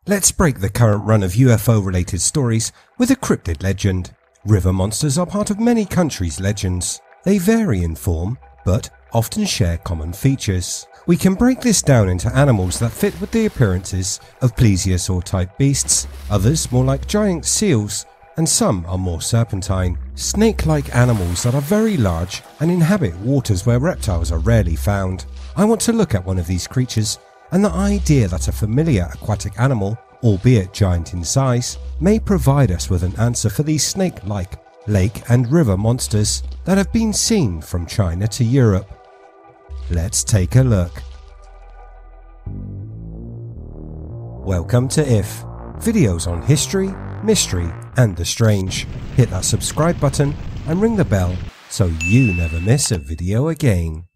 Let's break the current run of UFO-related stories with a cryptid legend. River monsters are part of many countries' legends. They vary in form, but often share common features. We can break this down into animals that fit with the appearances of plesiosaur-type beasts, others more like giant seals, and some are more serpentine, snake-like animals that are very large and inhabit waters where reptiles are rarely found. I want to look at one of these creatures and the idea that a familiar aquatic animal, albeit giant in size, may provide us with an answer for these snake-like lake and river monsters that have been seen from China to Europe. Let's take a look. Welcome to IF, videos on history, mystery and the strange. Hit that subscribe button and ring the bell so you never miss a video again.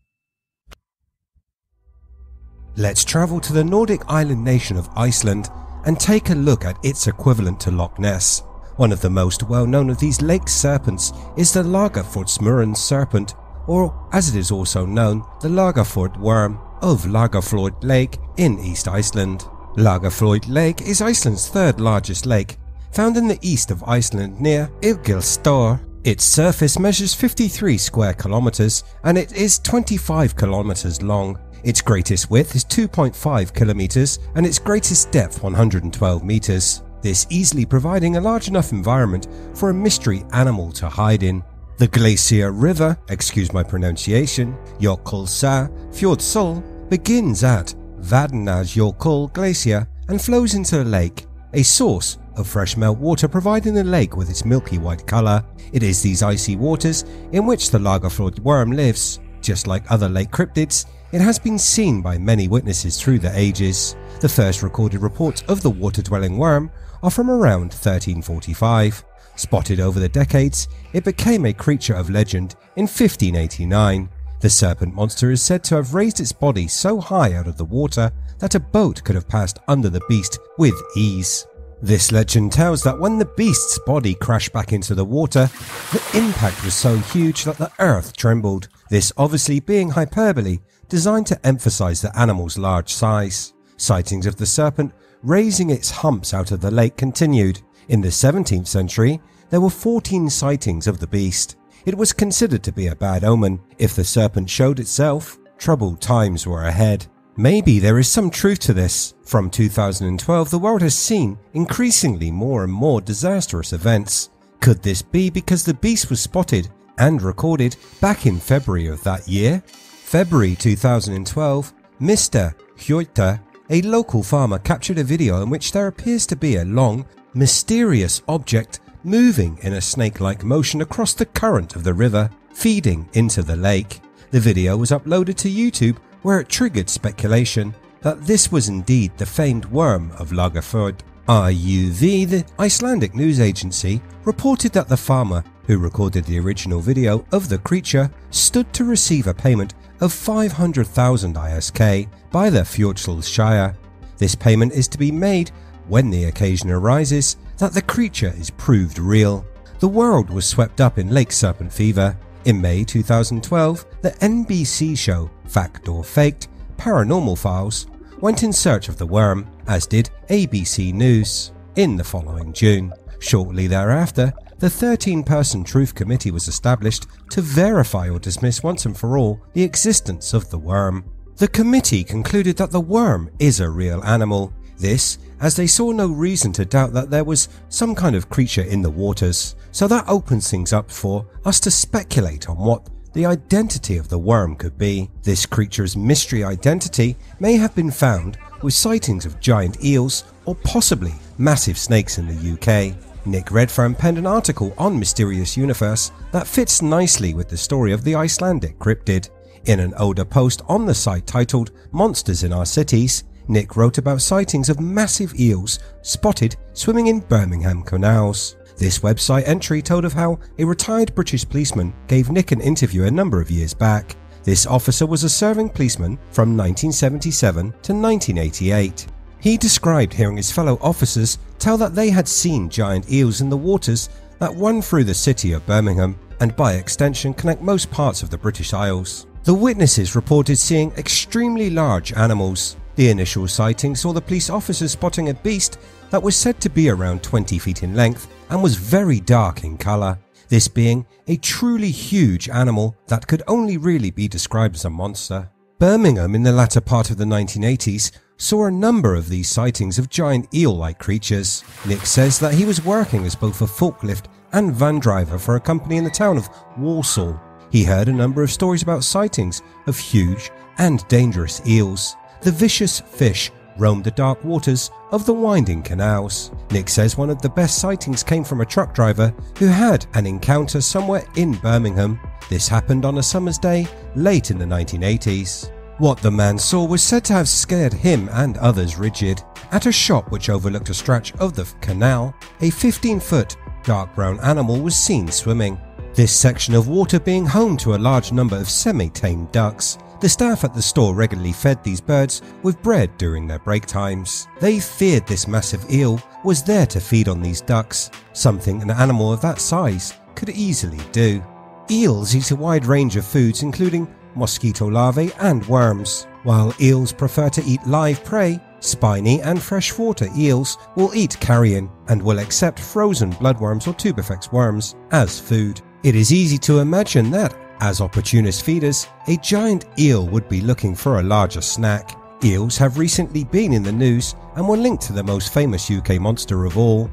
Let's travel to the Nordic island nation of Iceland and take a look at its equivalent to Loch Ness. One of the most well-known of these lake serpents is the Lagarfljót serpent, or as it is also known, the Lagarfljót worm of Lagarfljót Lake in East Iceland. Lagarfljót Lake is Iceland's third largest lake, found in the east of Iceland near Ylgilstor. Its surface measures 53 square kilometers and it is 25 kilometers long. Its greatest width is 2.5 kilometers and its greatest depth 112 meters. This easily providing a large enough environment for a mystery animal to hide in. The Glacier River, excuse my pronunciation, Jökulsá Fjordsul, begins at Vatnajökull Glacier and flows into the lake, a source of fresh meltwater providing the lake with its milky white colour. It is these icy waters in which the Lagarfljót worm lives. Just like other lake cryptids, it has been seen by many witnesses through the ages. The first recorded reports of the water-dwelling worm are from around 1345. Spotted over the decades, it became a creature of legend in 1589. The serpent monster is said to have raised its body so high out of the water that a boat could have passed under the beast with ease. This legend tells that when the beast's body crashed back into the water, the impact was so huge that the earth trembled, this obviously being hyperbole designed to emphasize the animal's large size. Sightings of the serpent raising its humps out of the lake continued. In the 17th century, there were 14 sightings of the beast. It was considered to be a bad omen. If the serpent showed itself, troubled times were ahead. Maybe there is some truth to this. From 2012, the world has seen increasingly more and more disastrous events. Could this be because the beast was spotted and recorded back in February of that year? February 2012, Mr. Hjorta, a local farmer, captured a video in which there appears to be a long, mysterious object moving in a snake-like motion across the current of the river, feeding into the lake. The video was uploaded to YouTube, where it triggered speculation that this was indeed the famed worm of Lagarfljót. RUV, the Icelandic news agency, reported that the farmer who recorded the original video of the creature stood to receive a payment of 500,000 ISK by the Fljótsdalshire. This payment is to be made when the occasion arises that the creature is proved real. The world was swept up in lake serpent fever. In May 2012, the NBC show Fact or Faked Paranormal Files went in search of the worm, as did ABC News. In the following June, shortly thereafter, the 13-person Truth Committee was established to verify or dismiss once and for all the existence of the worm. The committee concluded that the worm is a real animal. This, as they saw no reason to doubt that there was some kind of creature in the waters. So that opens things up for us to speculate on what the identity of the worm could be. This creature's mystery identity may have been found with sightings of giant eels or possibly massive snakes in the UK. Nick Redfern penned an article on Mysterious Universe that fits nicely with the story of the Icelandic cryptid. In an older post on the site titled Monsters in Our Cities, Nick wrote about sightings of massive eels spotted swimming in Birmingham canals. This website entry told of how a retired British policeman gave Nick an interview a number of years back. This officer was a serving policeman from 1977 to 1988. He described hearing his fellow officers tell that they had seen giant eels in the waters that run through the city of Birmingham and by extension connect most parts of the British Isles. The witnesses reported seeing extremely large animals. The initial sighting saw the police officers spotting a beast that was said to be around 20 feet in length and was very dark in colour, this being a truly huge animal that could only really be described as a monster. Birmingham in the latter part of the 1980s saw a number of these sightings of giant eel-like creatures. Nick says that he was working as both a forklift and van driver for a company in the town of Walsall. He heard a number of stories about sightings of huge and dangerous eels. The vicious fish roamed the dark waters of the winding canals. Nick says one of the best sightings came from a truck driver who had an encounter somewhere in Birmingham. This happened on a summer's day late in the 1980s. What the man saw was said to have scared him and others rigid. At a shop which overlooked a stretch of the canal, a 15-foot dark brown animal was seen swimming. This section of water being home to a large number of semi-tame ducks. The staff at the store regularly fed these birds with bread during their break times. They feared this massive eel was there to feed on these ducks, something an animal of that size could easily do. Eels eat a wide range of foods including mosquito larvae and worms. While eels prefer to eat live prey, spiny and freshwater eels will eat carrion and will accept frozen bloodworms or tubifex worms as food. It is easy to imagine that, as opportunist feeders, a giant eel would be looking for a larger snack. Eels have recently been in the news and were linked to the most famous UK monster of all,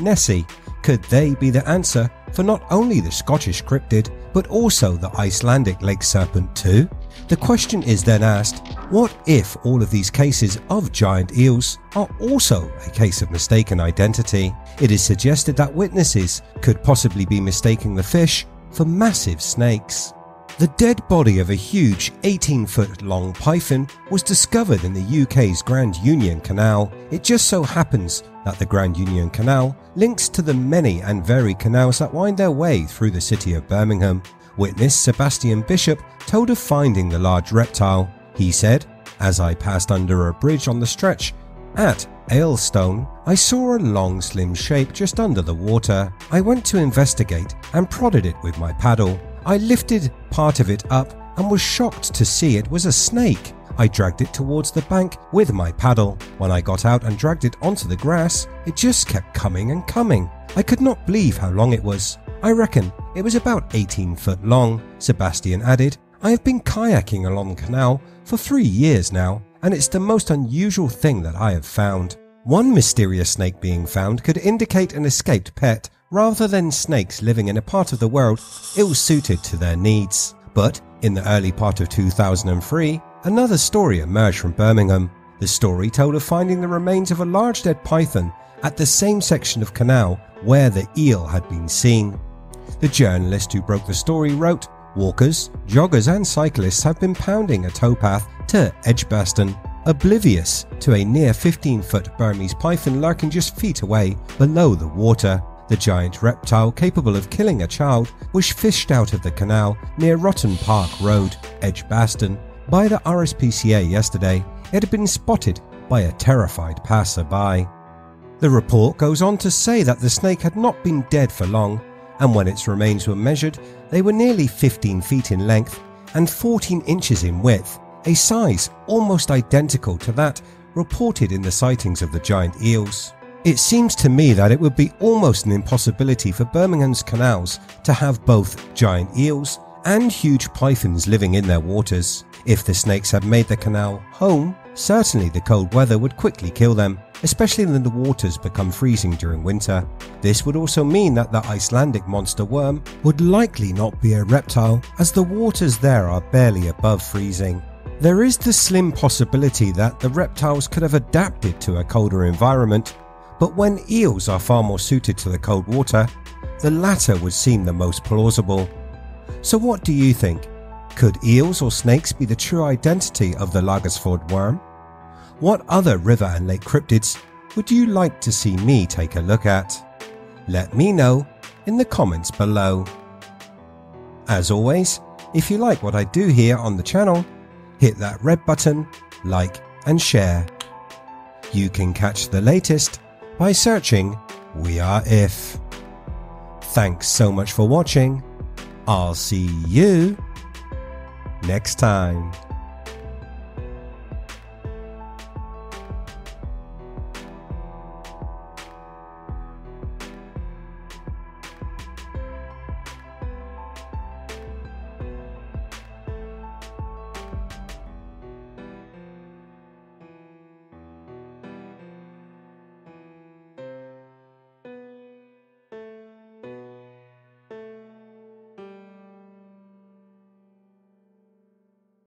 Nessie. Could they be the answer for not only the Scottish cryptid, but also the Icelandic lake serpent too? The question is then asked, what if all of these cases of giant eels are also a case of mistaken identity? It is suggested that witnesses could possibly be mistaking the fish for massive snakes. The dead body of a huge 18-foot long python was discovered in the UK's Grand Union Canal. It just so happens that the Grand Union Canal links to the many and varied canals that wind their way through the city of Birmingham. Witness Sebastian Bishop told of finding the large reptile. He said, "As I passed under a bridge on the stretch at Aylstone, I saw a long slim shape just under the water. I went to investigate and prodded it with my paddle. I lifted part of it up and was shocked to see it was a snake. I dragged it towards the bank with my paddle. When I got out and dragged it onto the grass, it just kept coming and coming. I could not believe how long it was. I reckon it was about 18 foot long." Sebastian added, "I have been kayaking along the canal for 3 years now, and it's the most unusual thing that I have found." One mysterious snake being found could indicate an escaped pet rather than snakes living in a part of the world ill-suited to their needs. But in the early part of 2003, another story emerged from Birmingham. The story told of finding the remains of a large dead python at the same section of canal where the eel had been seen. The journalist who broke the story wrote, "Walkers, joggers and cyclists have been pounding a towpath to Edgbaston, oblivious to a near 15-foot Burmese python lurking just feet away below the water. The giant reptile capable of killing a child was fished out of the canal near Rotten Park Road, Edgbaston, by the RSPCA yesterday. It had been spotted by a terrified passerby." The report goes on to say that the snake had not been dead for long, and when its remains were measured, they were nearly 15 feet in length and 14 inches in width, a size almost identical to that reported in the sightings of the giant eels. It seems to me that it would be almost an impossibility for Birmingham's canals to have both giant eels and huge pythons living in their waters. If the snakes had made the canal home, certainly the cold weather would quickly kill them, especially when the waters become freezing during winter. This would also mean that the Icelandic monster worm would likely not be a reptile, as the waters there are barely above freezing. There is the slim possibility that the reptiles could have adapted to a colder environment, but when eels are far more suited to the cold water, the latter would seem the most plausible. So what do you think? Could eels or snakes be the true identity of the Lagarfljót worm? What other river and lake cryptids would you like to see me take a look at? Let me know in the comments below. As always, if you like what I do here on the channel, hit that red button, like and share. You can catch the latest by searching We Are If. Thanks so much for watching. I'll see you next time.